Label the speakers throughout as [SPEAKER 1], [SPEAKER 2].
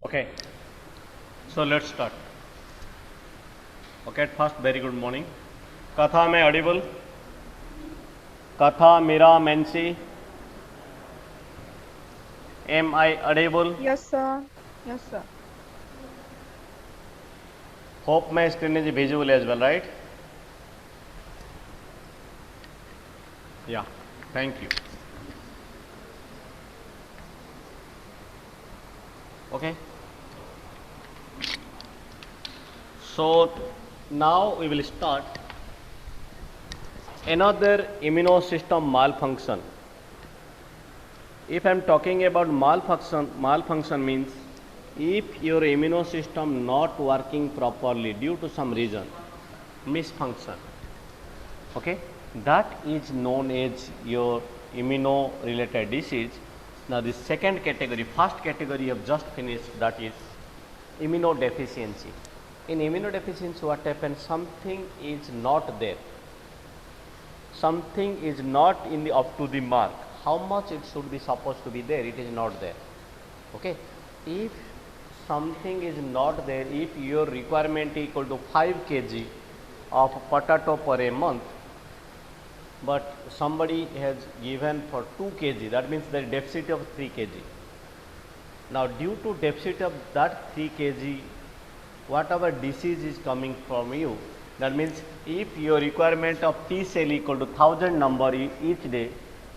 [SPEAKER 1] Okay, so let's start. Okay, at first, very good morning. Katha, am I audible? Katha, Mira, Mansi, am I audible?
[SPEAKER 2] Yes, sir. Yes, sir.
[SPEAKER 1] Hope my screen is visible as well, right? Yeah, thank you. Okay. So now we will start another immunosystem malfunction. If I am talking about malfunction means if your immunosystem not working properly due to some reason, misfunction, okay, that is known as your immuno related disease. Now the second category, first category you have just finished, that is immunodeficiency. In immunodeficiency what happens, something is not there, something is not in the up to the mark, how much it should be supposed to be there, it is not there. Okay, if something is not there, if your requirement equal to 5 kg of potato per a month, but somebody has given for 2 kg, that means the deficit of 3 kg. Now due to deficit of that 3 kg, whatever disease is coming from you, that means if your requirement of T cell equal to 1000 number each day,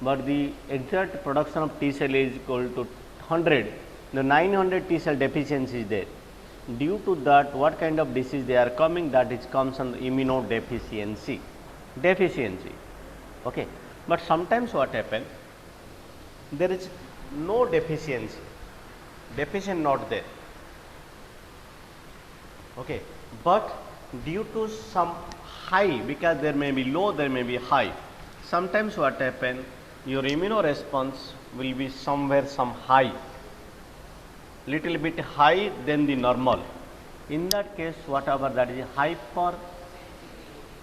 [SPEAKER 1] but the exact production of T cell is equal to 100, the 900 T cell deficiency is there. Due to that, what kind of disease they are coming, that is comes on immunodeficiency, deficiency. Okay, but sometimes what happen, there is no deficiency, deficient not there. Okay, but due to some high, because there may be low, there may be high, sometimes what happen, your immunoresponse will be somewhere some high, little bit high than the normal. In that case, whatever that is hyper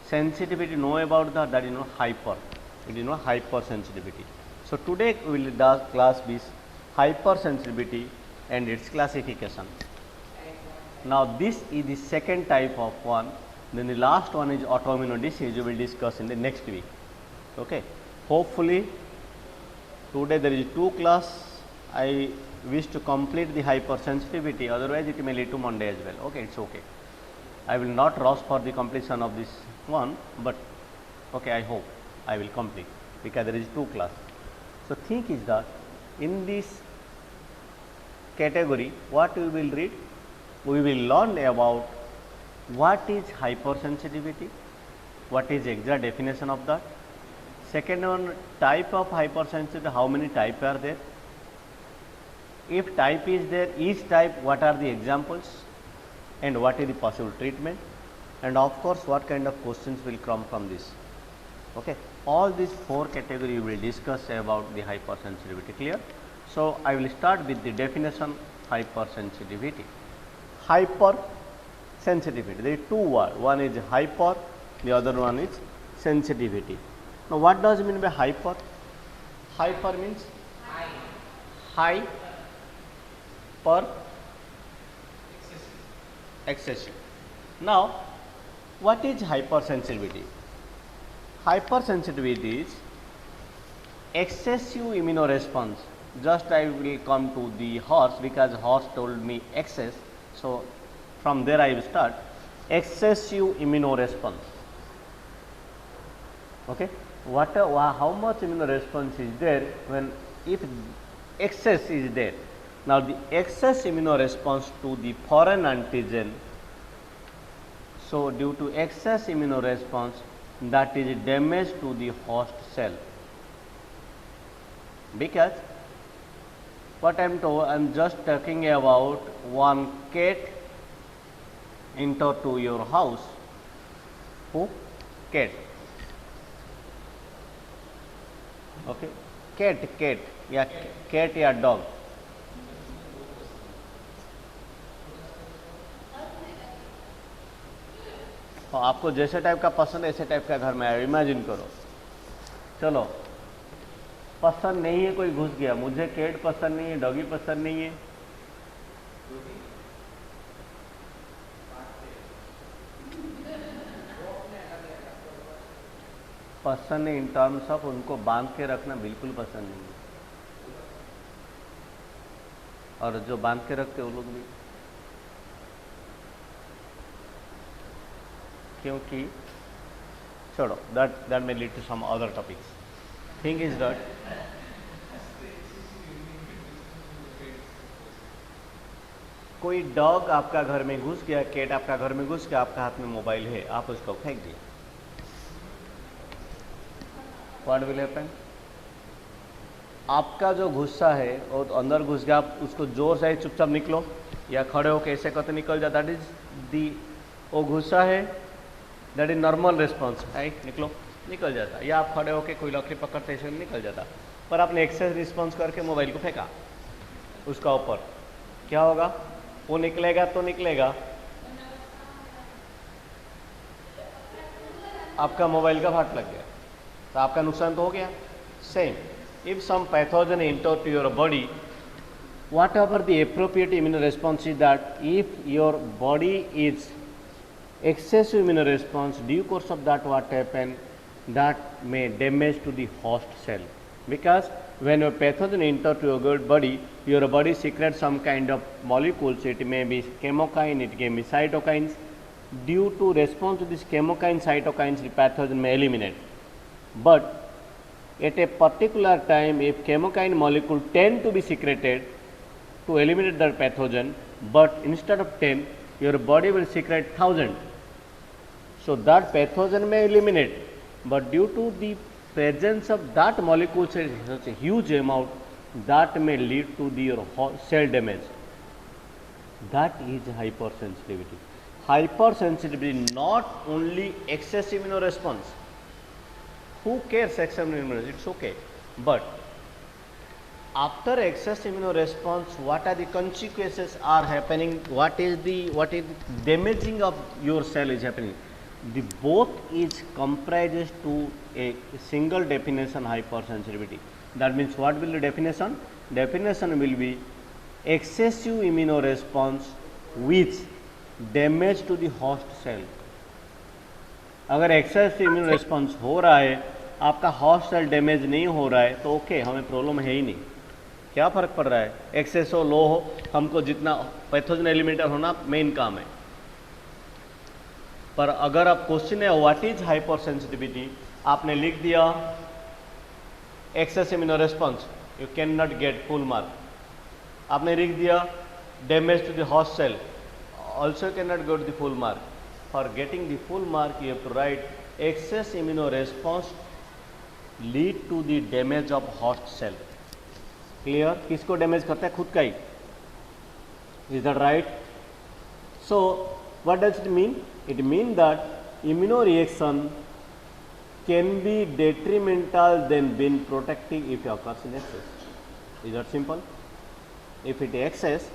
[SPEAKER 1] sensitivity, know about that, that is no hyper, it is no hypersensitivity. So today we will class this hypersensitivity and its classification. Now this is the second type of one, then the last one is autoimmune disease, we will discuss in the next week. Okay, hopefully today there is 2 class, I wish to complete the hypersensitivity, otherwise it may lead to Monday as well. Okay, it's okay, I will not rush for the completion of this one, but okay, I hope I will complete because there is 2 class. So think is that in this category what we will read, we will learn about what is hypersensitivity, what is exact definition of that. Second one, type of hypersensitivity, how many types are there, if type is there, each type what are the examples and what is the possible treatment, and of course what kind of questions will come from this. Okay, all these 4 categories we will discuss about the hypersensitivity. Clear? So I will start with the definition hypersensitivity. Hypersensitivity, there are 2 words, one is hyper, the other one is sensitivity. Now what does it mean by hyper? Hyper means high, per, excessive. Now what is hypersensitivity? Hypersensitivity is excessive immunoresponse. Just I will come to the horse because horse told me excess, so from there I will start. Excessive immunoresponse. Okay, how much immunoresponse is there when, if excess is there. Now the excess immunoresponse to the foreign antigen, so due to excess immunoresponse, that is damage to the host cell, because what I am just talking about one cat enter to your house. Who? Cat. Okay, cat, या cat या dog. तो आपको जैसे type का पसंद है ऐसे type का घर में आया, इमेजिन करो. चलो, पसंद नहीं है, कोई घुस गया, मुझे कैट पसंद नहीं है, डॉगी पसंद नहीं है, पसंद नहीं इन टर्म्स ऑफ उनको बांध के रखना बिल्कुल पसंद नहीं है, और जो बांध के रखते वो लोग भी, क्योंकि छोड़ो, that may lead to some other topics. Thing is that कोई डॉग आपका घर में घुस गया, कैट आपका घर में घुस गया, आपका हाथ में मोबाइल है, आप उसको फेंक दिए, व्हाट विल हैपन? आपका जो गुस्सा है वो तो अंदर घुस गया, आप उसको जोर से चुपचाप निकलो या खड़े होकर ऐसे करते निकल जाता, दैट इज दी, वो गुस्सा है, that is normal response, right, निकल जाता, या आप खड़े होकर कोई लकड़ी पकड़ते ऐसे निकल जाता। पर आपने एक्सेस रिस्पॉन्स करके मोबाइल को फेंका उसका ऊपर, क्या होगा? वो निकलेगा तो निकलेगा, आपका मोबाइल का फाट लग गया तो आपका नुकसान तो हो गया। Same, if some pathogen enter to your body, whatever the appropriate immune response is, that if your body is excessive immune response, due course of that what happen, that may damage to the host cell, because when a pathogen enter to your body, your body secretes some kind of molecules, it may be chemokine, it may be cytokines. Due to response to this chemokine, cytokines, the pathogen may eliminate, but at a particular time, if chemokine molecule tend to be secreted to eliminate the pathogen, but instead of 10, your body will secrete 1000. So that pathogen may eliminate, but due to the presence of that molecule in such a huge amount, that may lead to your cell damage. That is hypersensitivity. Hypersensitivity, not only excessive immunoresponse. Who cares excessive immunoresponse? It's okay. But after excessive immunoresponse, what are the consequences are happening? What is the damaging of your cell is happening? The both is comprises to a single definition, hypersensitivity. That means what will the definition? Definition will be excessive immunoresponse which damage to the host cell. अगर access immune response हो रहा है, आपका host cell damage नहीं हो रहा है, तो ओके, हमें प्रॉब्लम है ही नहीं। क्या फ़र्क पड़ रहा है, एक्सेस हो लो हो, हमको जितना पैथोजन एलिमेंटर होना मेन काम है। पर अगर आप क्वेश्चन है व्हाट इज हाइपर सेंसिटिविटी, आपने लिख दिया excess immuno response, you can not get full mark. आपने लिख दिया damage to the host cell, also can not get the full mark. For getting the full mark, you have to write excess immunoresponse lead to the damage of host cell. Clear? किसको damage करता है? खुद का ही। Is that right? So what does it mean? It means that immunoreaction can be detrimental than being protective if it occurs in excess. Is that simple? If it is excess,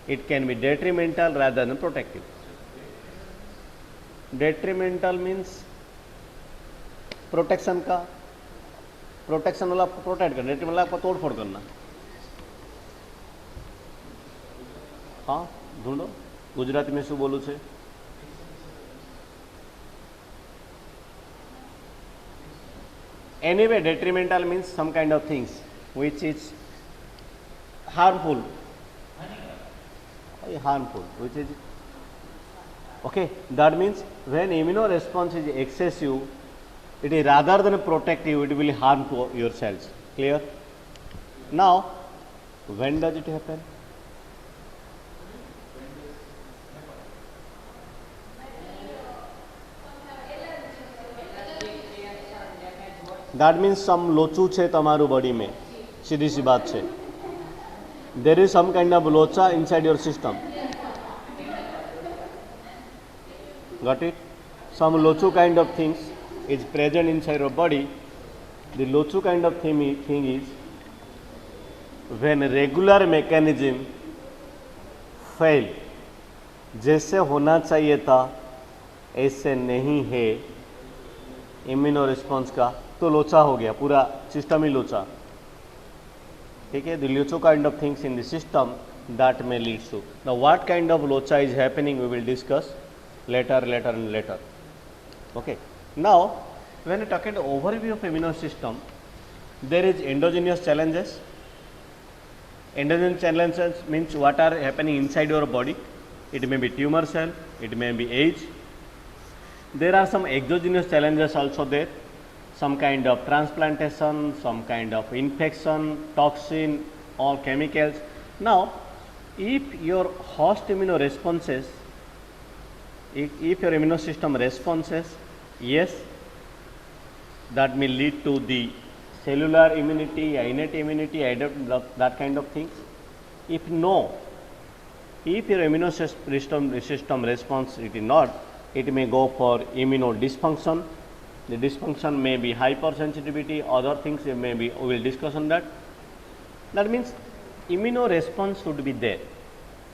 [SPEAKER 1] it can be detrimental rather than protective. Detrimental means protection का, protection वाला आपको protect करना, detrimental आपको तोड़ फोड़ करना। हाँ ढूंढो, गुजराती में शू बोलू छे? Anyway, detrimental means some kind of things which is harmful, which is okay. That means when immunoresponse is excessive, it is rather than protective, it will harm to your cells. Clear? Now, when does it happen? That means some लोचू છે તમારું body में, सीधी सी बात છે. There is some kind of locha inside your system. Got it? Some lochu kind of things is present inside your body. The lochu kind of thing is when regular mechanism fail, जैसे होना चाहिए था ऐसे नहीं है immuno response का, तो लोचा हो गया, पूरा सिस्टम ही लोचा. ठीक है, the locho kind of things in the system that may lead to. Now what kind of locha is happening we will discuss later. Okay. Now when we talk about overview of immune system, there is endogenous challenges. Endogenous challenges means what are happening inside your body. It may be tumor cell, it may be age. There are some exogenous challenges also there. Some kind of transplantation, some kind of infection, toxin or chemicals. Now, if your host immunoresponses, if your immune system responses, yes, that may lead to the cellular immunity, innate immunity, that kind of things. If no, if your immune system response it is not, it may go for immunodysfunction. The dysfunction may be hypersensitivity, other things may be, we will discuss on that. That means immunoresponse should be there.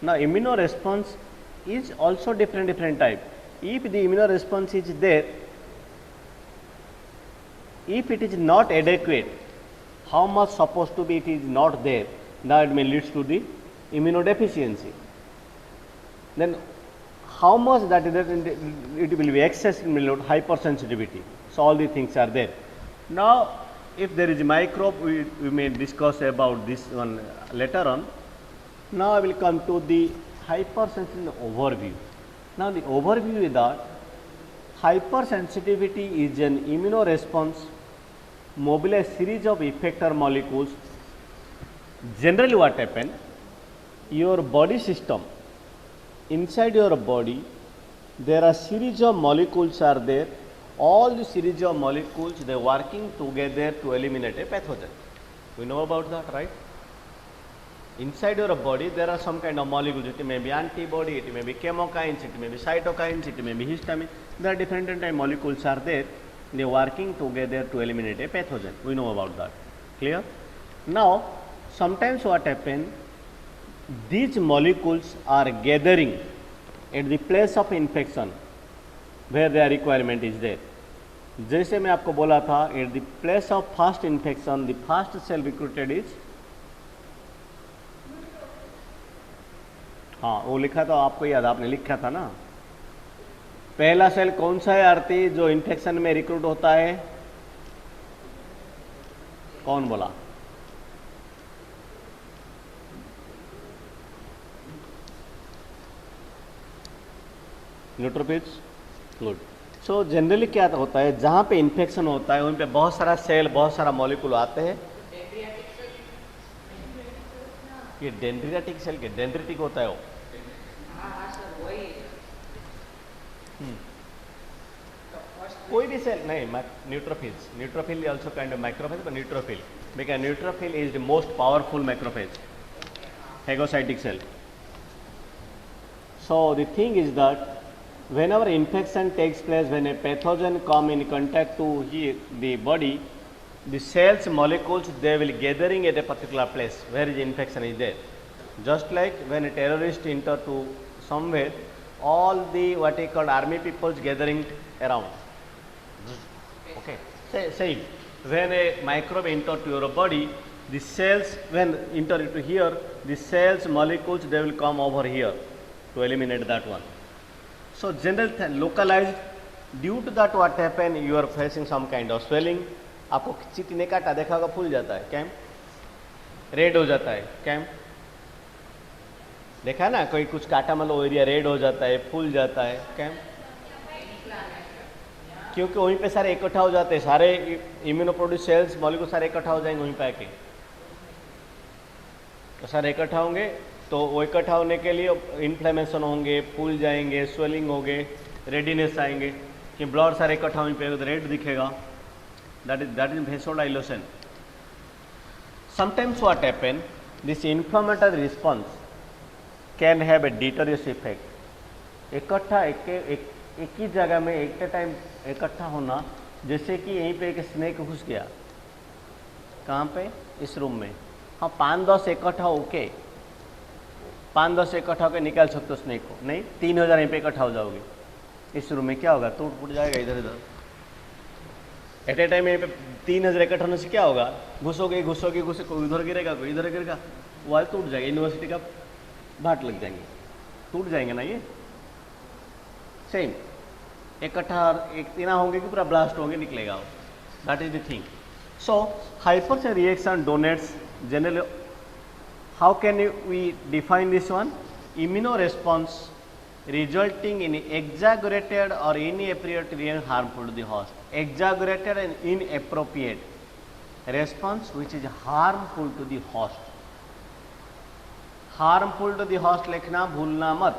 [SPEAKER 1] Now immunoresponse is also different type. If the immunoresponse is there, if it is not adequate, how much supposed to be it is not there, now it may lead to the immunodeficiency. Then how much that is, it will be excess hypersensitivity. So all these things are there. Now if there is a microbe, we may discuss about this one later on. Now I will come to the hypersensitivity overview. Now the overview is that hypersensitivity is an immunoresponse mobilize series of effector molecules. Generally what happen, your body system, inside your body there are series of molecules are there. All the series of molecules they working together to eliminate a pathogen. We know about that, right? Inside your body there are some kind of molecules. It may be antibody, it may be chemokines, it may be cytokines, it may be histamine. There are different type of molecules are there. They are working together to eliminate a pathogen. We know about that. Clear? Now sometimes what happen, these molecules are gathering at the place of infection where their requirement is there. जैसे मैं आपको बोला था, at the place of first infection the first cell recruited is, हाँ वो लिखा था आपको याद, आपने लिखा था ना, पहला सेल कौन सा है आरती जो इन्फेक्शन में रिक्रूट होता है, कौन बोला? न्यूट्रोफिल्स. गुड. सो जनरली क्या होता है, जहाँ पे इन्फेक्शन होता है वहीं पे बहुत सारा सेल, बहुत सारा मॉलिक्यूल आते हैं. ये डेंड्रियाटिक सेल के डेंड्रिटिक होता है वो. कोई भी सेल नहीं, neutrophils. Neutrophil also kind of macrophage, but neutrophil because neutrophil is the most powerful macrophage, phagocytic cell. So the thing is that whenever infection takes place, when a pathogen come in contact to the body, the cells molecules they will gathering at a particular place where the infection is there. Just like when a terrorist enter to somewhere, all the what we call army peoples gathering around. Okay. Same. When a microbe enter to your body, the cells when enter into here, the cells molecules they will come over here to eliminate that one. So general localized, due to that what happen, you are facing some kind of swelling. आपको चींटी ने काटा, देखा होगा, फूल जाता है, cam red हो जाता है, कैम देखा ना, कोई कुछ काटा मतलब एरिया रेड हो जाता है, फूल जाता है, कैम क्योंकि वहीं पे सारे इकट्ठा हो जाते हैं, सारे इम्यूनोप्रोड्यूस सेल्स मॉलिक्यूल सारे इकट्ठा हो जाएंगे वहीं पे आके, तो सारे इकट्ठा होंगे, तो वो इकट्ठा होने के लिए इन्फ्लेमेशन होंगे, फूल जाएंगे, स्वेलिंग होंगे, रेडीनेस आएंगे, कि ब्लड सारे इकट्ठा वहीं पे रेड दिखेगा. That is vasodilation. Sometimes what happen, this inflammatory response can have a deleterious effect. इकट्ठा एक ही जगह में एक टाइम इकट्ठा होना, जैसे कि यहीं पे एक स्नेक घुस गया, कहाँ पे, इस रूम में, हाँ 5-10 इकट्ठा होके 5-10 इकट्ठा होकर निकाल सकते हो स्नेक को, नहीं 3000 यहीं पे इकट्ठा हो जाओगे, इस रूम में क्या होगा, टूट फूट जाएगा इधर इधर. एट ए टाइम यहाँ पे 3 नजर इकट्ठा होने से क्या होगा, घुसोगे घुसोगे घुसे, कोई उधर गिरेगा कोई इधर गिरेगा, वाल टूट जाएगा, यूनिवर्सिटी का भाट लग जाएंगे, टूट जाएंगे ना ये। सेम इकट्ठा एक तीना होंगे कि पूरा ब्लास्ट होंगे निकलेगा वो, that is the thing. So hyper reaction denotes generally, how can we define this one? Immuno response resulting in exaggerated or inappropriate and harmful to the host. Exaggerated and inappropriate response which is harmful to the host. Harmful to the host लिखना भूलना मत,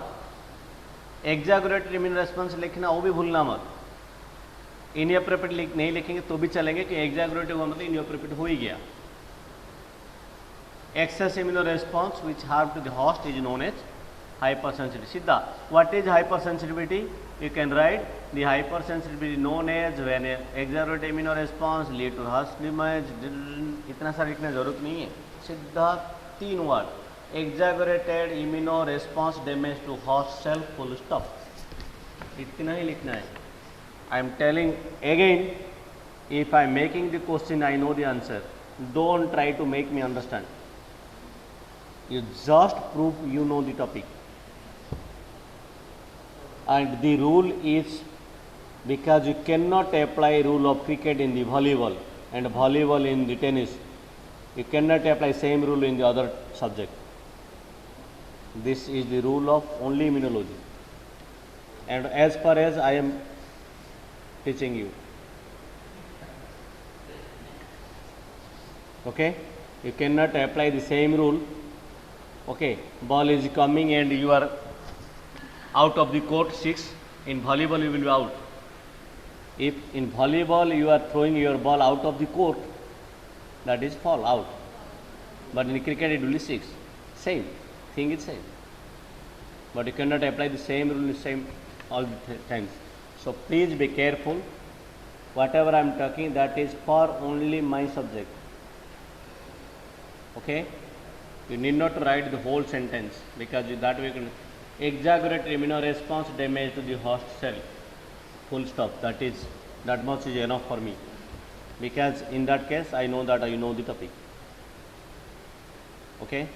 [SPEAKER 1] exaggerated immune response लिखना वो भी भूलना मत। inappropriate नहीं लिखेंगे तो भी चलेंगे कि exaggerated हुआ मतलब inappropriate हो ही गया। Excess immune response which harm to the host is known as hypersensitivity. Siddha, what is hypersensitivity? You can write the hypersensitivity known as when exaggerated immune response lead to host damage. इतना सारा लिखने जरूरत नहीं है, सीधा 3 word, exaggerated immune response damage to host cell, full stop, इतना ही लिखना है। I am telling again, if I am making the question I know the answer, don't try to make me understand, you just prove you know the topic. And the rule is, because you cannot apply rule of cricket in the volleyball and volleyball in the tennis, you cannot apply same rule in the other subject. This is the rule of only immunology, and as far as I am teaching you, okay, you cannot apply the same rule. Okay, ball is coming and you are out of the court 6, in volleyball you will be out. If in volleyball you are throwing your ball out of the court, that is fall out, but in cricket it will be 6, same thing is same, but you cannot apply the same rule in same all the times. So please be careful, whatever I am talking that is for only my subject, okay. You need not write the whole sentence, because that way you can exaggerate immune response damage to the host cell, full stop, that much is enough for me, because in that case I know that I know the topic, okay.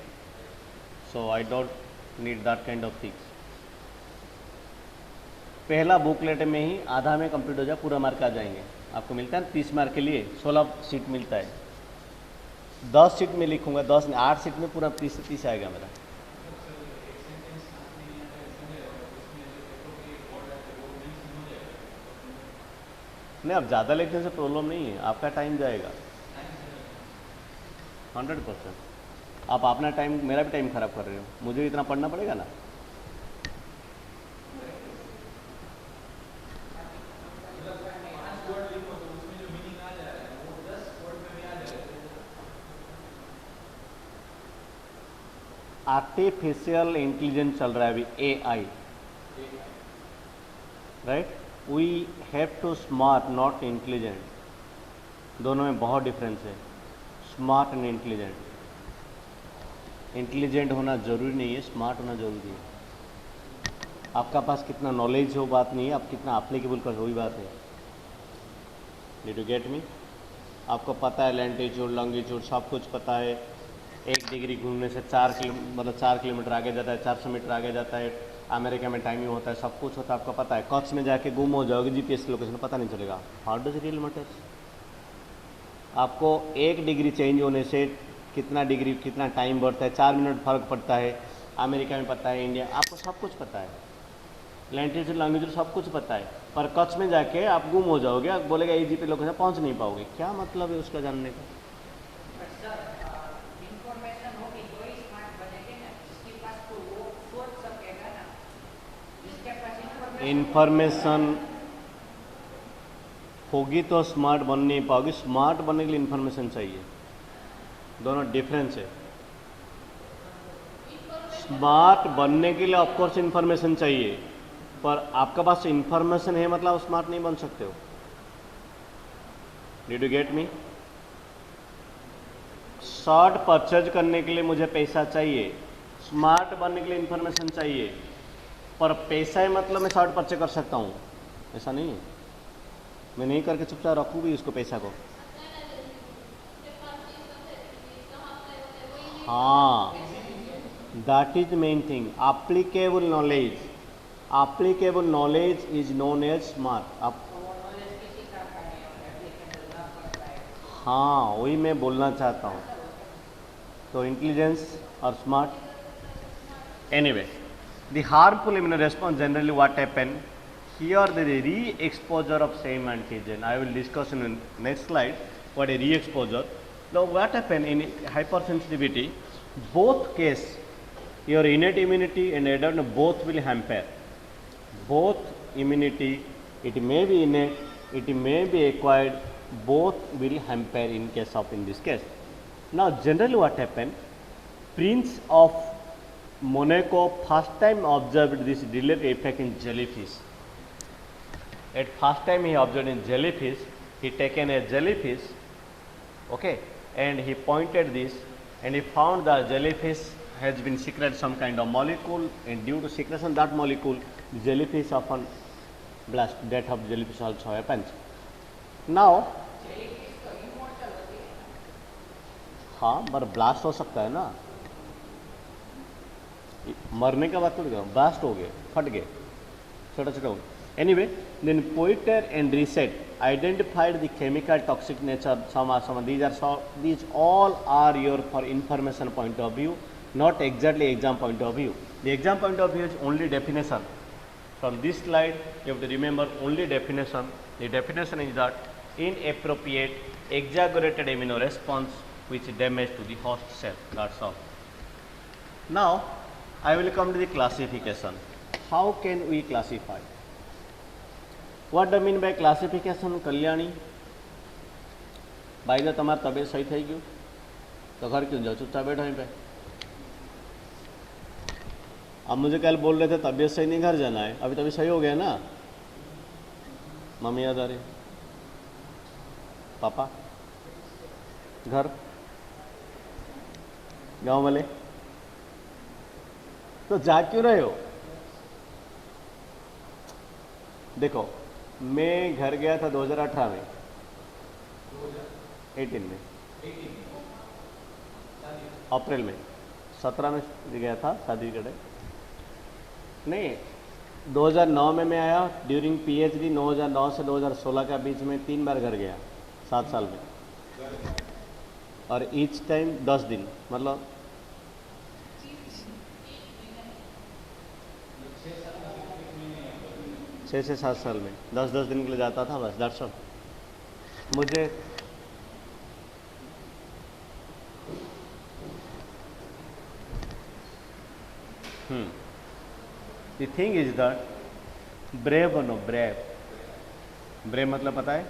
[SPEAKER 1] So I don't need that kind of things. पहला booklet में ही आधा में complete हो जाए, पूरा mark आ जाएंगे। आपको मिलता है 30 मार्क के लिए 16 सीट मिलता है, 10 सीट में लिखूंगा, 10 में 8 सीट में पूरा 30 आएगा मेरा। नहीं, अब ज़्यादा लिखने से प्रॉब्लम नहीं है, आपका टाइम जाएगा 100%। आप अपना टाइम, मेरा भी टाइम खराब कर रहे हो, मुझे भी इतना पढ़ना पड़ेगा ना। आर्टिफिशियल इंटेलिजेंस चल रहा है अभी, AI, right. We have to smart not intelligent, दोनों में बहुत डिफरेंस है, स्मार्ट एंड इंटेलिजेंट। इंटेलिजेंट होना ज़रूरी नहीं है, स्मार्ट होना ज़रूरी है। आपका पास कितना नॉलेज हो बात नहीं है, आप कितना अप्लीकेबल कर वही बात है। Did you get me? आपको पता है लैटिट्यूड लॉन्गिट्यूड सब कुछ पता है, 1 डिग्री घूमने से 4 किलोमीटर आगे जाता है, 400 मीटर आगे जाता है, अमेरिका में टाइमिंग होता है, सब कुछ होता है, आपको पता है। कच्छ में जाके गुम हो जाओगे, GPS लोकेशन पता नहीं चलेगा। How does it real matters? आपको 1 डिग्री चेंज होने से कितना डिग्री कितना टाइम बढ़ता है, 4 मिनट फर्क पड़ता है। अमेरिका में पता है, इंडिया, आपको सब कुछ पता है, लैटिट्यूड लॉन्गिट्यूड सब कुछ पता है, पर कच्छ में जाके आप गुम हो जाओगे, आप बोलेगा EGP लोकेशन पहुँच नहीं पाओगे। क्या मतलब है उसका जानने का? इन्फॉर्मेशन होगी तो स्मार्ट बन नहीं पाओगी, स्मार्ट बनने के लिए इन्फॉर्मेशन चाहिए, दोनों डिफरेंस है। स्मार्ट बनने के लिए ऑफकोर्स इन्फॉर्मेशन चाहिए, पर आपके पास इन्फॉर्मेशन है मतलब आप स्मार्ट नहीं बन सकते हो। Did you get me? Short purchase करने के लिए मुझे पैसा चाहिए, स्मार्ट बनने के लिए इन्फॉर्मेशन चाहिए, पर पैसा है मतलब मैं शॉर्ट परचेज कर सकता हूँ, ऐसा नहीं है। मैं नहीं करके चुपचाप रखूँ भी उसको पैसा को। हाँ, that is main thing. Applicable knowledge, applicable knowledge is known as smart. आप हाँ, वही मैं बोलना चाहता हूँ। तो इंटेलिजेंस और smart. Anyway, the harmful immunoresponse generally what happen here, the re-exposure of same antigen. I will discuss in the next slide what a re-exposure. Now what happen in hypersensitivity, both case your innate immunity and adaptive both will hamper. Both immunity, it may be innate, it may be acquired, both will hamper in case of in this case. Now generally what happen, Prince of Monaco first time observed this delayed effect in jellyfish. At first time he observed in jellyfish, he taken a jellyfish, okay, and he pointed this, and he found that jellyfish has been secreted some kind of molecule, and due to secretion that molecule, jellyfish often blast, death of jellyfish also happens. Now, हाँ, पर blast हो सकता है ना, मरने के बाद थोड़ी ब्लास्ट हो गए, फट गए, छोटा छोटा हो। Anyway, then Poiter and Reset identified the chemical toxic nature. These all are your for information point of view, not exactly exam point of view. The exam point of view is only definition. From this slide, you have to remember only definition. The definition is that inappropriate, exaggerated immunoresponse which damage to the host cell. That's all. Now, I will come to the classification. How can we classify? What do I mean by classification? Kalyani, भाई जब तुम्हारी तबीयत सही થઈ ગયું तो घर क्यों जाओ, चुपचाप बैठो यहीं पे। अब मुझे कल बोल रहे थे तबीयत सही नहीं घर जाना है, अभी तभी सही हो गया ना। मम्मी याद आ रही, पापा, घर, गांव वाले, तो जा क्यों रहे हो? देखो, मैं घर गया था 2018 में, 18 में, अप्रैल में, 17 में गया था शादी के टाइम, नहीं 2009 में मैं आया ड्यूरिंग पीएचडी। 2009 से 2016 के बीच में 3 बार घर गया 7 साल में, और ईच टाइम 10 दिन, मतलब 6 से 7 साल में 10-10 दिन के लिए जाता था बस, दैट्स ऑल। मुझे the thing is that brave बनो, ब्रेव, ब्रेव मतलब पता है?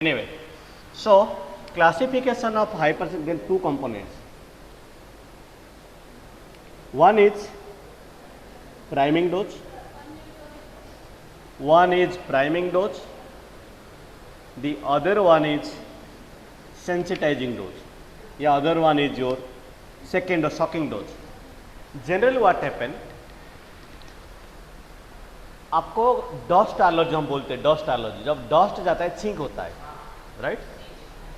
[SPEAKER 1] Anyway, so classification of hypersensitivity, then two components. One is priming dose. One is priming dose. The other one is sensitizing dose. The other one is your second or shocking dose. Generally what happen, आपको dust allergy हम बोलते हैं, dust allergy, जब dust जाता है छींक होता है, right?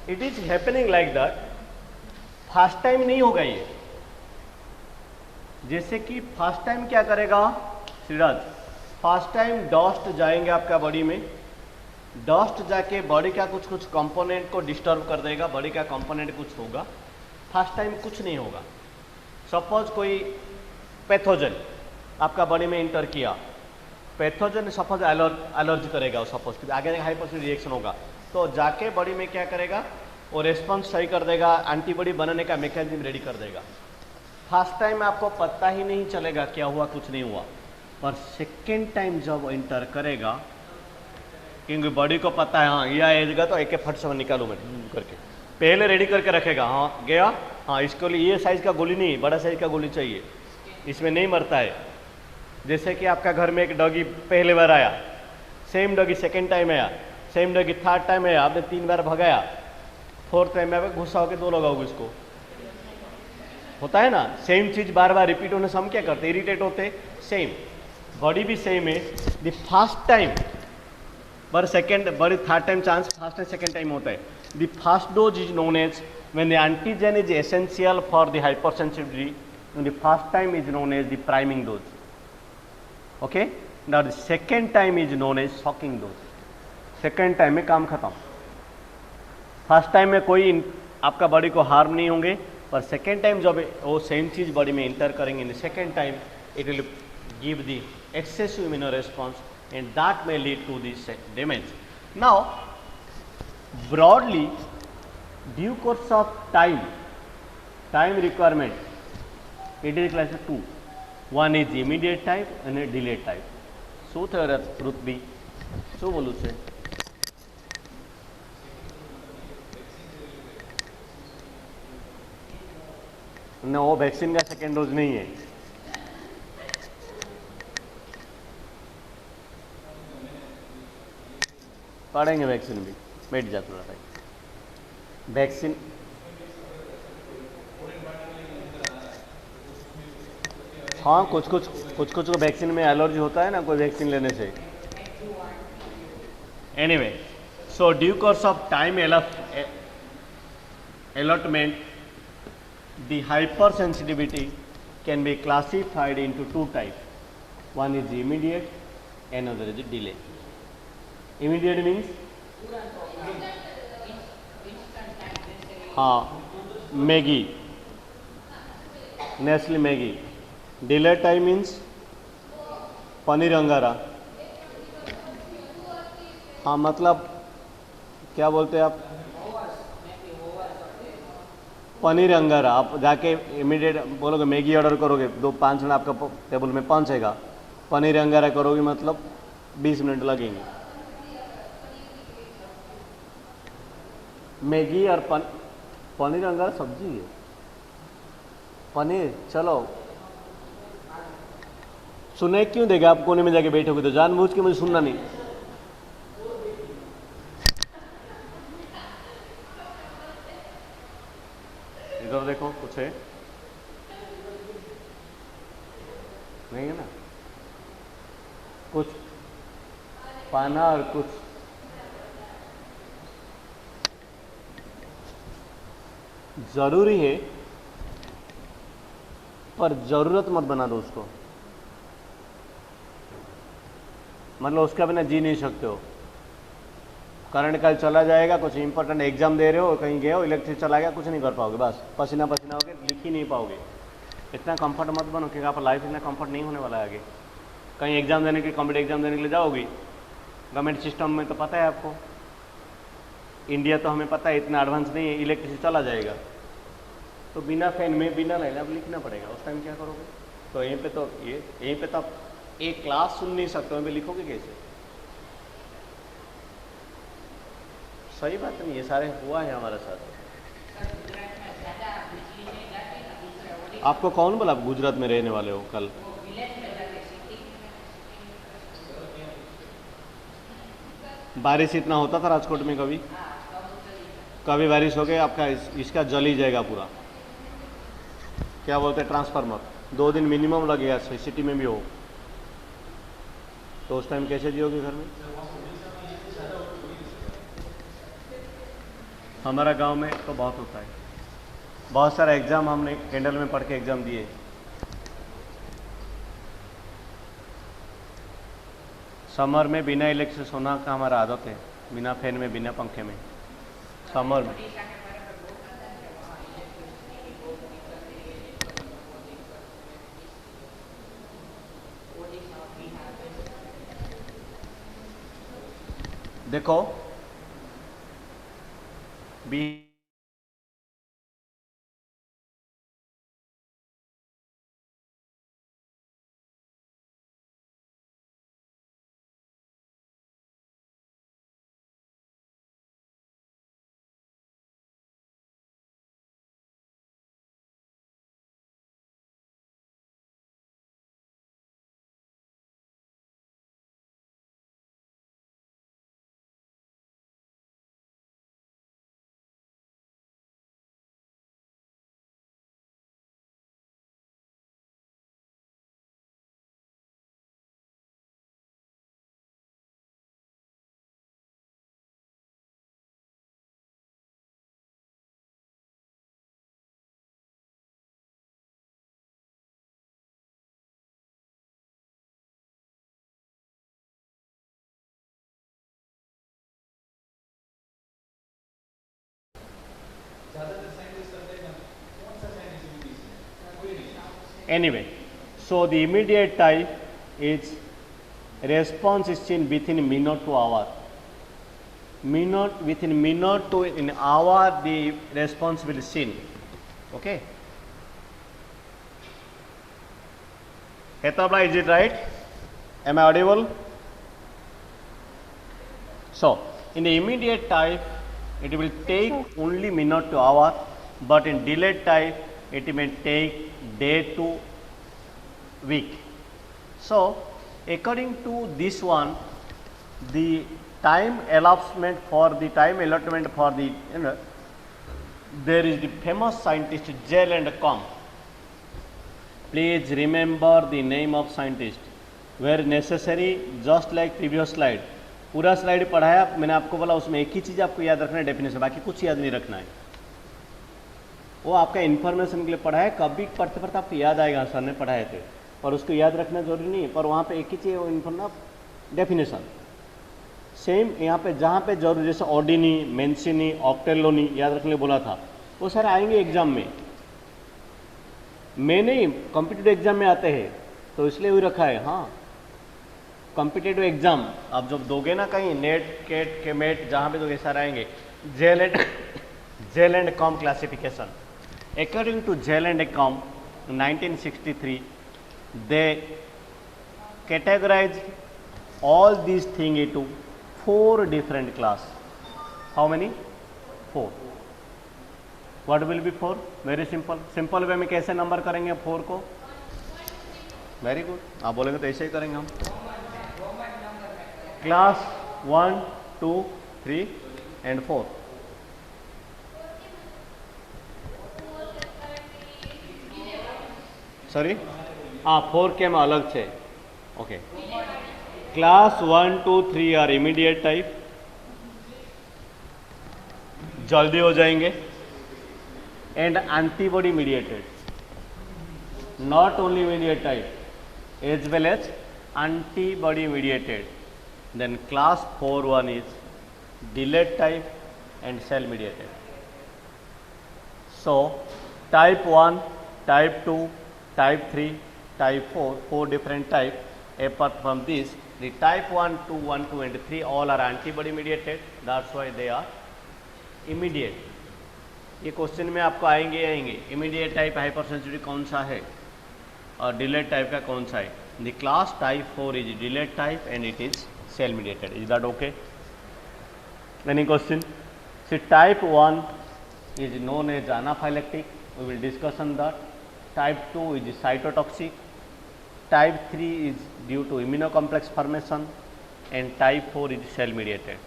[SPEAKER 1] It is happening like that. First time नहीं होगा ये. जैसे कि फर्स्ट टाइम क्या करेगा श्रीराज, फर्स्ट टाइम डस्ट जाएंगे आपका बॉडी में, डस्ट जाके बॉडी का कुछ कुछ कंपोनेंट को डिस्टर्ब कर देगा, बॉडी का कंपोनेंट कुछ होगा. फर्स्ट टाइम कुछ नहीं होगा. सपोज कोई पैथोजन आपका बॉडी में इंटर किया, पैथोजन सपोज एलर्जी करेगा, सपोज आगे हाइपर रिएक्शन होगा, तो जाके बॉडी में क्या करेगा, वो रेस्पॉन्स सही कर देगा, एंटीबॉडी बनाने का मैकेनिज्म रेडी कर देगा. फर्स्ट टाइम आपको पता ही नहीं चलेगा क्या हुआ, कुछ नहीं हुआ. पर सेकेंड टाइम जब इंटर करेगा, क्योंकि बॉडी को पता है हाँ ये आएगा तो एक फट से निकालू मैं करके, पहले रेडी करके रखेगा. हाँ गया, हाँ इसके लिए ये साइज का गोली नहीं, बड़ा साइज का गोली चाहिए, इसमें नहीं मरता है. जैसे कि आपका घर में एक डॉगी पहले बार आया, सेम डॉगी सेकेंड टाइम आया, सेम डॉगी थर्ड टाइम आया, आपने 3 बार भगाया, फोर्थ टाइम में आप गुस्सा होकर 2 लगाओगे इसको. होता है ना, सेम चीज बार बार रिपीट होने से हम क्या करते, इरिटेट होते. सेम बॉडी भी सेम है. द फर्स्ट टाइम पर second, body third time chance first and second time होता है. The first dose is known as when the antigen is essential for the hypersensitivity, the first time is known as the priming dose. Okay, now the second time is known as shocking dose. Second time में काम खत्म. First time में कोई आपका body को harm नहीं होंगे, पर सेकेंड टाइम जब वो सेम चीज बॉडी में इंटर करेंगे, in second time it will give the excessive immuno response and that may lead to this damage. Now broadly, due course of time requirement, it is classified 2. One is immediate type and a delayed type. શું થયું ઋત્વી, શું બોલું છે? ना वो vaccine का second dose नहीं है. पढ़ेंगे वैक्सीन भी, बैठ जा थोड़ा टाइम. वैक्सीन हाँ, कुछ कुछ वैक्सीन में एलर्जी होता है ना कोई वैक्सीन लेने से. Anyway, so due course of time allotment, the hypersensitivity can be classified into 2 types. One is immediate, another is delay. Immediate means हाँ, Maggi, Nestle Maggi. Delay time means paneer अंगारा. हाँ मतलब क्या बोलते हैं आप, पनीर अंगारा. आप जाके इमीडिएट बोलोगे मैगी ऑर्डर करोगे, 2-5 मिनट आपका टेबल में पहुंचेगा. पनीर अंगारा करोगे मतलब 20 मिनट लगेंगे. मैगी और पनीर अंगारा सब्जी है. पनीर चलो सुने क्यों देगा, आप कोने में जाके बैठोगे तो जानबूझ के मुझे सुनना नहीं. इधर देखो, कुछ है नहीं है ना, कुछ पाना और कुछ जरूरी है, पर जरूरत मत बना दो उसको. मतलब उसका बिना जी नहीं सकते हो. करंट कल चला जाएगा, कुछ इंपॉर्टेंट एग्जाम दे रहे हो, कहीं गए हो, इलेक्ट्रिक चला गया, कुछ नहीं कर पाओगे, बस पसीना पसीना होगे, लिख ही नहीं पाओगे. इतना कंफर्ट मत बनो, क्योंकि आप लाइफ इतना कंफर्ट नहीं होने वाला है आगे. कहीं एग्जाम देने के, कॉम्पिटेटिव एग्जाम देने के लिए जाओगी, गवर्नमेंट सिस्टम में तो पता है आपको, इंडिया तो हमें पता है इतना एडवांस नहीं है, इलेक्ट्रिसिटी चला जाएगा तो बिना फैन में, बिना लाइन आप लिखना पड़ेगा. उस टाइम क्या करोगे? तो यहीं पे तो यहीं पे तो आप एक क्लास सुन नहीं सकते, वहीं पे लिखोगे कैसे? सही बात नहीं, ये सारे हुआ है हमारे साथ। आपको कौन बोला आप गुजरात में रहने वाले हो? कल बारिश इतना होता था राजकोट में? कभी कभी बारिश हो गई आपका इसका जल ही जाएगा पूरा। क्या बोलते हैं, ट्रांसफार्मर 2 दिन मिनिमम लगेगा, सिटी में भी हो तो उस टाइम कैसे जियोगे घर में? हमारा गांव में तो बहुत होता है, बहुत सारा एग्ज़ाम हमने कैंडल में पढ़ के एग्ज़ाम दिए। समर में बिना इलेक्ट्रिक सोना का हमारा आदत है, बिना फैन में बिना पंखे में समर में। देखो B anyway, so the immediate type is response is seen within minute to hour. Within minute to an hour the response will seen. Okay. Hetabla, is it right? Am I audible? So in the immediate type it will take only minute to hour, but in delayed type it may take day to week. So according to this one, the time allotment for the there is the famous scientist Gell and Com. Please remember the name of scientist where necessary, just like previous slide. पूरा slide पढ़ाया मैंने आपको, बोला उसमें एक ही चीज़ आपको याद रखना है, डेफिनेशन, बाकी कुछ याद नहीं रखना है। वो आपका इन्फॉर्मेशन के लिए पढ़ा है, कभी पढ़ते पढ़ते आपको याद आएगा सर ने पढ़ाए थे, पर उसको याद रखना जरूरी नहीं है, पर वहाँ पे एक ही चीज़ इन्फॉर्मेशन डेफिनेशन सेम यहाँ पे जहाँ पे जरूरी, जैसे ऑर्डिनी, मेंसिनी, ऑक्टेलोनी याद रखने के बोला था, वो सारे आएंगे एग्जाम में नहीं, कॉम्पिटिटिव एग्जाम में आते हैं तो इसलिए भी रखा है। हाँ, कॉम्पिटिटिव एग्जाम आप जब दोगे ना कहीं, नेट केट के मेट जहाँ पे दोगे सारे आएंगे। Gell and Coombs classification, according to Gell and Com 1963, they categorized all these things into 4 different class. How many? 4. What will be 4? Very simple. Simple way में कैसे नंबर करेंगे 4 को? वेरी गुड, आप बोलेंगे तो ऐसे ही करेंगे हम। Class 1, 2, 3 and 4। सॉरी, हाँ 4 के में अलग છે। Okay, class 1, 2, 3 are immediate type, जल्दी हो जाएंगे, and antibody mediated, not only immediate type as well as antibody mediated. Then class 4-1 is delayed type and cell mediated. So type 1, type 2, type 3, type 4, 4 different type. Apart from this, the type 1, 2, 1, 2 and 3 all are antibody mediated. That's why they are immediate. ये question में आपको आएंगे। Immediate type hyper sensitivity कौन सा है और delayed type का कौन सा है। The class type 4 is delayed type and it is cell mediated. Is that okay? Any question? See, type 1 is known as anaphylactic. We will discuss on that. Type 2 is cytotoxic. Type 3 is due to immunocomplex formation, and type 4 is cell mediated.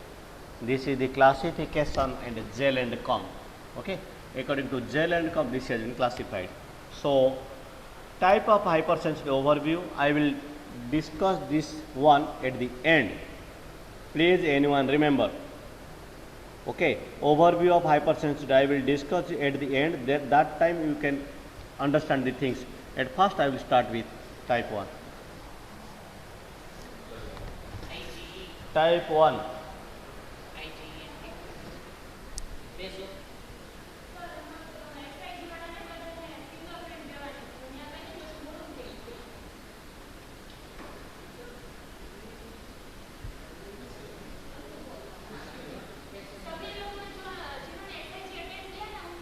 [SPEAKER 1] This is the classification and Gell and Comp. Okay, according to Gell and Comp, this has been classified. So, type of hypersensitivity overview, I will discuss this one at the end. Please anyone remember. Okay, overview of hypersensitivity I will discuss at the end. That time you can understand the things. At first I will start with type 1. Type 1.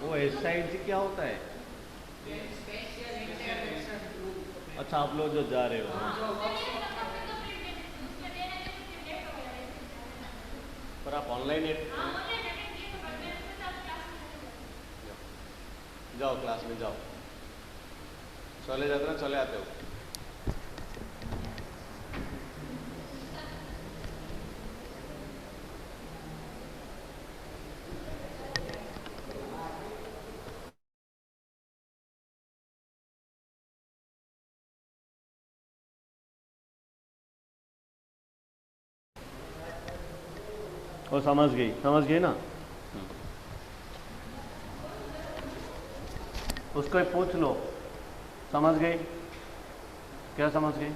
[SPEAKER 1] वो SIG क्या होता है? अच्छा, आप लोग जो जा रहे हो, पर आप ऑनलाइन जाओ, क्लास में जाओ, चले जाते ना चले आते हो. वो समझ गई ना. उसको पूछ लो, समझ गई? क्या समझ गई?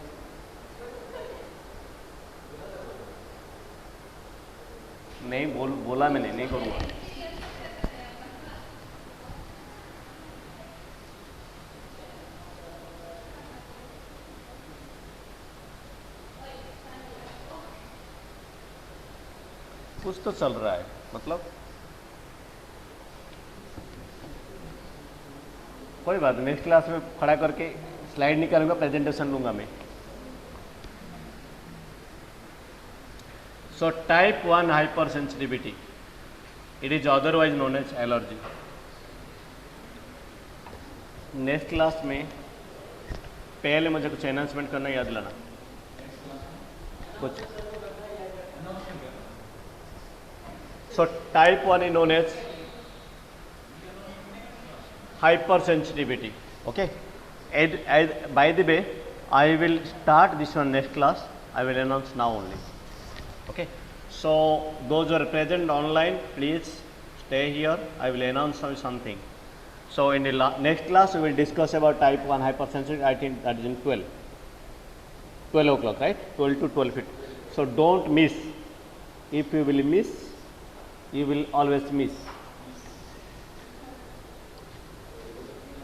[SPEAKER 1] नहीं बोला मैंने, नहीं करूँगा. कुछ तो चल रहा है, मतलब कोई बात नहीं. नेक्स्ट क्लास में खड़ा करके स्लाइड निकालूंगा, प्रेजेंटेशन लूंगा मैं. So type 1 hyper sensitivity, it is otherwise known as allergy. Next class में पहले मुझे कुछ अनाउंसमेंट करना याद लाना. कुछ so type 1 is known as hypersensitivity. Okay, by the way, I will start this one next class. I will announce now only. Okay, so those who are present online, please stay here. I will announce something. So in the next class we will discuss about type 1 hypersensitivity. I think that is in 12 o'clock, right? 12 to 12:50. So don't miss. If you will miss, you will always miss.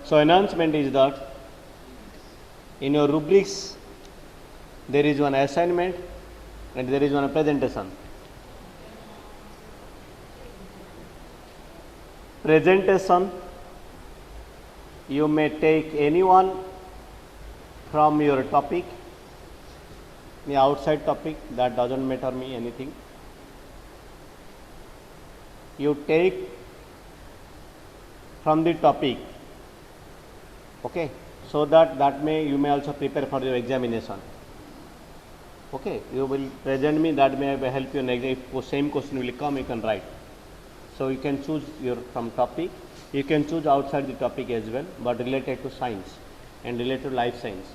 [SPEAKER 1] So announcement is that in your rubrics there is one assignment and there is one presentation. Presentation, you may take anyone from your topic, the outside topic, that doesn't matter me anything. You take from the topic, okay, so that you may also prepare for your examination. Okay, you will present me, that may help you in exam. If same question will come, you can write. So you can choose your from topic. You can choose outside the topic as well, but related to science and related to life science.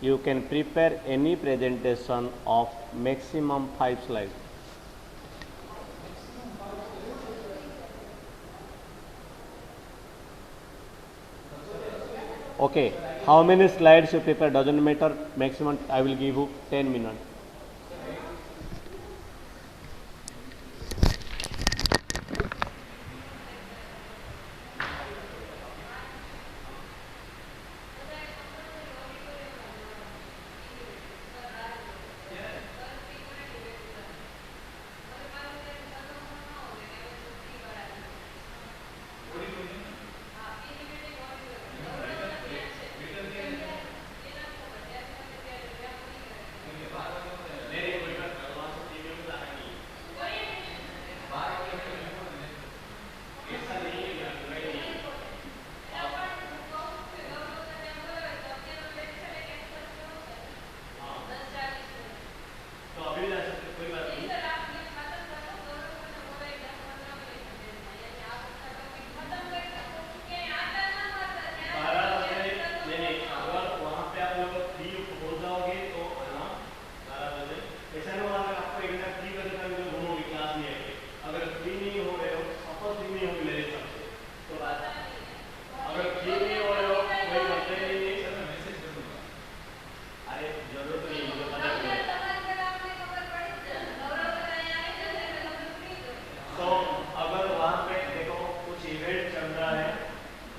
[SPEAKER 1] You can prepare any presentation of maximum 5 slides. Okay, how many slides you prepare doesn't matter. Maximum I will give you 10 minutes.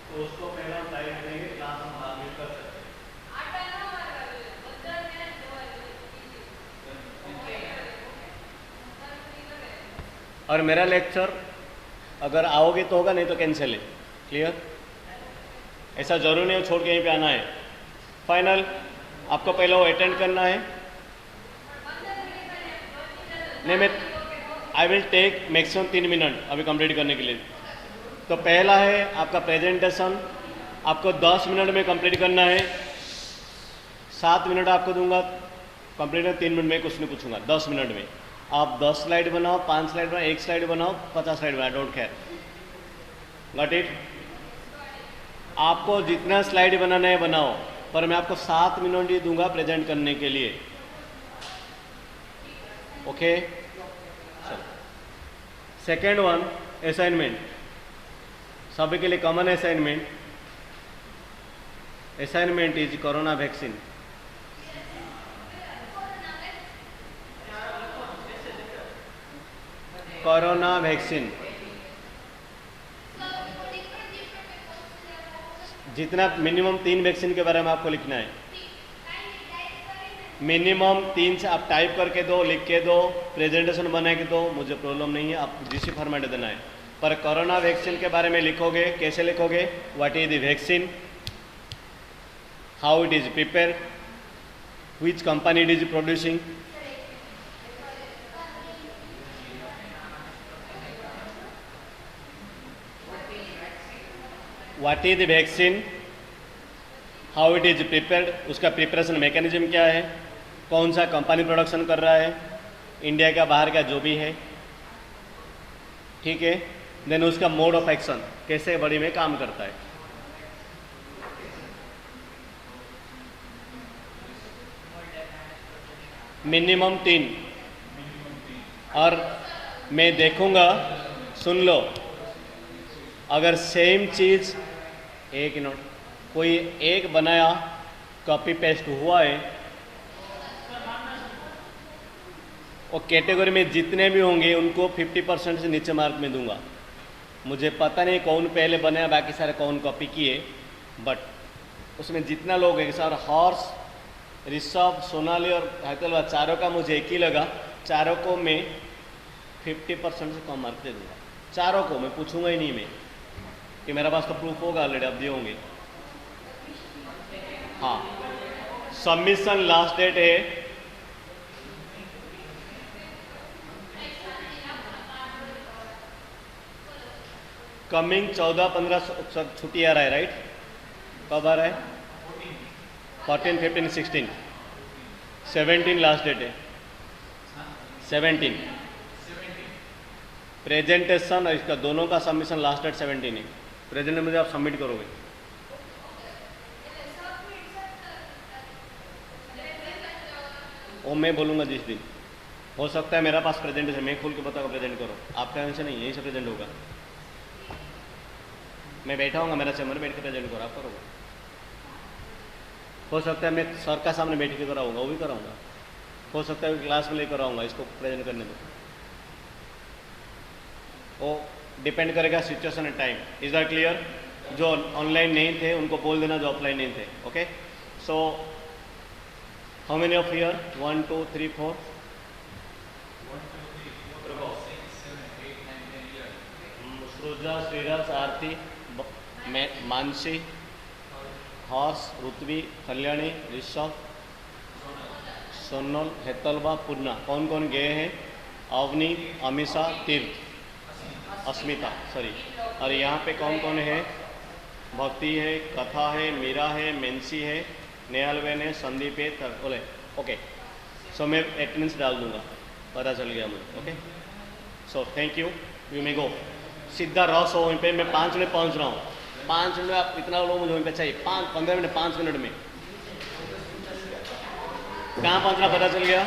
[SPEAKER 1] तो उसको पहले हम type करेंगे, class हम बाद में कर सकते हैं। और मेरा लेक्चर अगर आओगे तो होगा, नहीं तो कैंसिल है। क्लियर? ऐसा जरूरी नहीं छोड़ के यहीं पे आना है। फाइनल आपको पहले वो अटेंड करना है। नहीं, मैं I will take maximum 3 minute अभी कंप्लीट करने के लिए। तो पहला है आपका प्रेजेंटेशन, आपको 10 मिनट में कंप्लीट करना है। 7 मिनट आपको दूंगा कंप्लीट, 3 मिनट में कुछ नहीं पूछूंगा। 10 मिनट में आप 10 स्लाइड बनाओ, 5 स्लाइड बनाओ, 1 स्लाइड बनाओ, 50 स्लाइड बनाओ, डोंट केयर। Got it? आपको जितना स्लाइड बनाना है बनाओ, पर मैं आपको 7 मिनट ही दूंगा प्रेजेंट करने के लिए। ओके? चलो, सेकेंड वन, असाइनमेंट। सभी के लिए common assignment. Assignment is corona vaccine. Corona vaccine जितना मिनिमम 3 वैक्सीन के बारे में आपको लिखना है। मिनिमम 3 से आप टाइप करके दो, लिख के दो, प्रेजेंटेशन बना के दो, मुझे प्रॉब्लम नहीं है, आप जिस फॉर्मेट देना है। पर कोरोना वैक्सीन के बारे में लिखोगे, कैसे लिखोगे? What is the vaccine, how it is prepare, which company it is producing, what is the vaccine, how it is prepared, उसका प्रिपरेशन मैकेनिज्म क्या है, कौन सा कंपनी प्रोडक्शन कर रहा है, इंडिया का बाहर का जो भी है, ठीक है। देन उसका मोड ऑफ एक्शन, कैसे बॉडी में काम करता है। मिनिमम 3। और मैं देखूंगा, सुन लो, अगर सेम चीज एक नोट कोई एक बनाया कॉपी पेस्ट हुआ है, और कैटेगरी में जितने भी होंगे उनको 50% से नीचे मार्क में दूंगा। मुझे पता नहीं कौन पहले बनाया, बाकी सारे कौन कॉपी किए, बट उसमें जितना लोग हैं सर, हॉर्स, ऋषभ, सोनाली और हैदराबाद, चारों का मुझे एक ही लगा। चारों को मैं 50% से कम मार्क दे दूंगा। चारों को मैं पूछूंगा ही नहीं, मैं कि मेरे पास तो प्रूफ होगा ऑलरेडी, आप दिए होंगे। हाँ, सबमिशन लास्ट डेट है कमिंग 14-15 छुट्टी आ रहा है, राइट? कब आ रहा है? 14, 15, 16, 17 लास्ट डेट है। 17 प्रेजेंटेशन और इसका दोनों का सबमिशन लास्ट डेट 17 है। प्रेजेंट मुझे आप सबमिट करोगे। वो मैं बोलूँगा जिस दिन। हो सकता है मेरा पास प्रेजेंटेशन, मैं खोल के बताऊँगा प्रेजेंट करो, आपका आंसर नहीं, यहीं से प्रेजेंट होगा। मैं बैठा हूँगा मेरा चैम्बर, बैठ के प्रेजेंट करो, आप करोगे। हो सकता है मैं सर का सामने बैठ के कराऊँगा, वो भी कराऊँगा। हो सकता है क्लास में लेकर आऊँगा, इसको प्रेजेंट करने में। वो डिपेंड करेगा situation and time. Is that clear? जो ऑनलाइन नहीं थे उनको बोल देना, जो ऑफलाइन नहीं थे। Okay, so how many of here? 1 2 3 4 सृजा, श्रीरस, आरती, मानसी, हर्ष, ऋत्वी, कल्याणी, ऋषभ, सोनल, हेतलबा, पूर्णा। कौन कौन गए हैं? अवनी, अमीषा, तीर्थ, अस्मिता, सॉरी। और यहाँ पे कौन कौन है? भक्ति है, कथा है, मीरा है, मेंसी है, नेहालबेन है, संदीप है, बोले। ओके, सो मैं अटेंडेंस डाल दूंगा, पता चल गया मुझे। Okay, so thank you, you may go. सीधा रस हो वहीं पे, मैं 5 मिनट पहुँच रहा हूँ। 5 मिनट में आप इतना लोग मुझे वहीं पे चाहिए। 15 मिनट, 5 मिनट में कहाँ पहुँचना पता चल गया।